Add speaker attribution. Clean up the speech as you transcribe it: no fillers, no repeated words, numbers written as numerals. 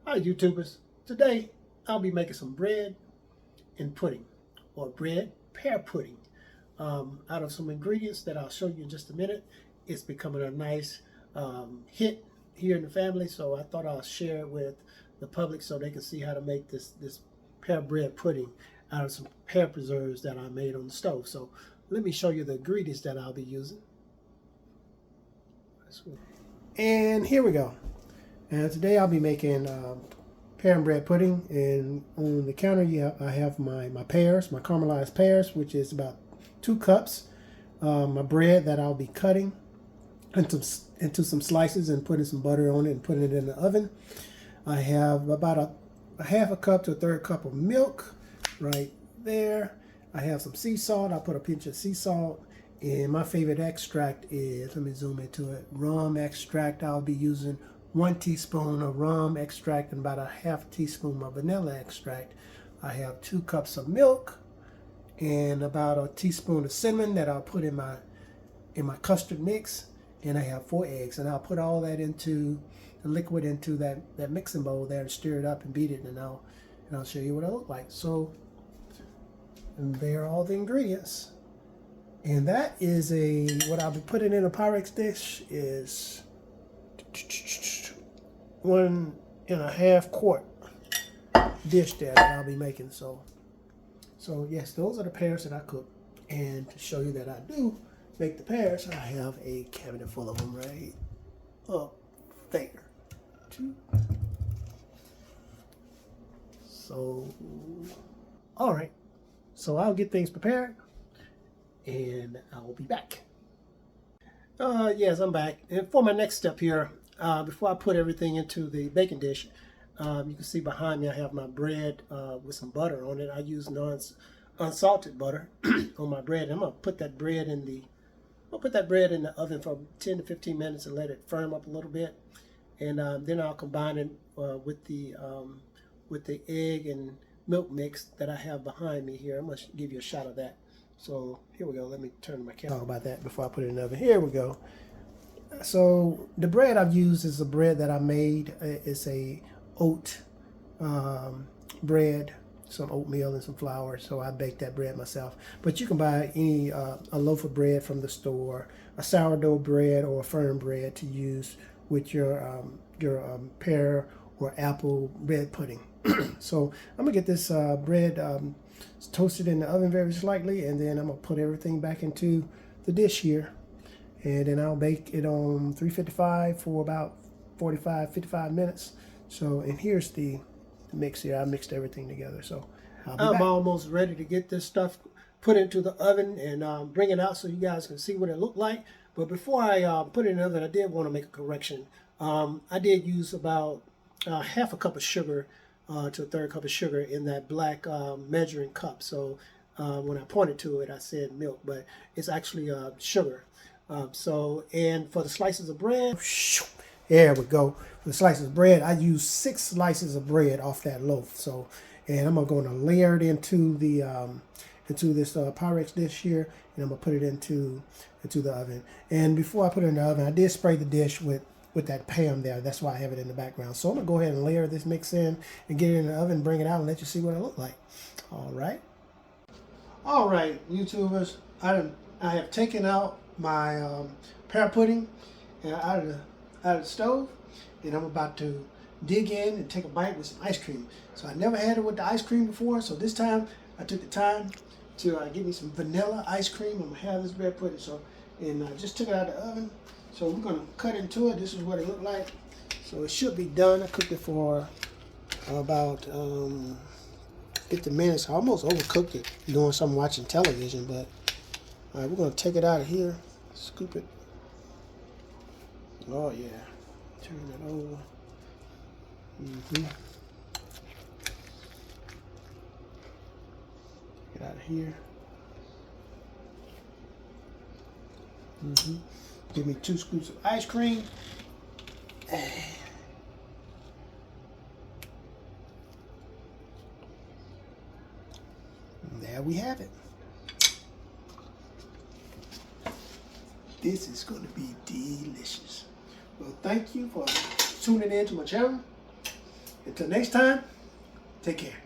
Speaker 1: Hi YouTubers, today I'll be making some bread and pudding, or bread pear pudding, out of some ingredients that I'll show you in just a minute. It's becoming a nice hit here in the family, so I thought I'll share it with the public so they can see how to make this pear bread pudding out of some pear preserves that I made on the stove. So let me show you the ingredients that I'll be using. And here we go. And today I'll be making pear and bread pudding. And on the counter, I have my pears, my caramelized pears, which is about 2 cups. My bread that I'll be cutting into some slices and putting some butter on it and putting it in the oven. I have about a half a cup to a third cup of milk right there. I have some sea salt. I'll put a pinch of sea salt. And my favorite extract is, let me zoom into it, rum extract. I'll be using 1 teaspoon of rum extract and about a half teaspoon of vanilla extract. I have 2 cups of milk and about a teaspoon of cinnamon that I'll put in my custard mix. And I have 4 eggs, and I'll put all that into the liquid into that mixing bowl there and stir it up and beat it, and I'll show you what it looks like. So, and there are all the ingredients. And that is what I'll be putting in a Pyrex dish is 1.5 quart dish there that I'll be making. So yes, those are the pears that I cook. And to show you that I do make the pears, I have a cabinet full of them right up there. So, all right. So I'll get things prepared and I'll be back. Yes, I'm back. And for my next step here, before I put everything into the baking dish, you can see behind me I have my bread with some butter on it. I use unsalted butter on my bread. I'm gonna put that bread in the oven for 10 to 15 minutes and let it firm up a little bit, and then I'll combine it with the egg and milk mix that I have behind me here. I'm gonna give you a shot of that. So here we go. Let me turn my camera. Talk about that before I put it in the oven. Here we go. So the bread I've used is a bread that I made. It's a oat bread, some oatmeal and some flour. So I baked that bread myself. But you can buy any a loaf of bread from the store, a sourdough bread or a firm bread to use with your pear or apple bread pudding. So I'm gonna get this bread toasted in the oven very slightly, and then I'm gonna put everything back into the dish here, and then I'll bake it on 355 for about 45-55 minutes. So, and here's the mix here. I mixed everything together. So I'm almost ready to get this stuff put into the oven and bring it out so you guys can see what it looked like. But before I put it in the oven, I did want to make a correction. I did use about half a cup of sugar to a third cup of sugar in that black measuring cup. So when I pointed to it, I said milk, but it's actually sugar. And for the slices of bread, there we go. For the slices of bread, I used 6 slices of bread off that loaf. So, and I'm going to layer it into the this Pyrex dish here, and I'm gonna put it into the oven. And before I put it in the oven, I did spray the dish with that Pam there. That's why I have it in the background. So I'm gonna go ahead and layer this mix in and get it in the oven, bring it out, and let you see what it looks like. All right, YouTubers. I have taken out my pear pudding out of the stove, and I'm about to dig in and take a bite with some ice cream. So I never had it with the ice cream before, so this time I took the time to get me some vanilla ice cream. I'm gonna have this bread pudding. So, and I just took it out of the oven. So we're gonna cut into it. This is what it looked like. So it should be done. I cooked it for about 50 minutes. I almost overcooked it doing something, watching television. But all right, we're gonna take it out of here, scoop it. Oh yeah, turn it over. Get out of here. Give me 2 scoops of ice cream. And there we have it. This is going to be delicious. Well, thank you for tuning in to my channel. Until next time, take care.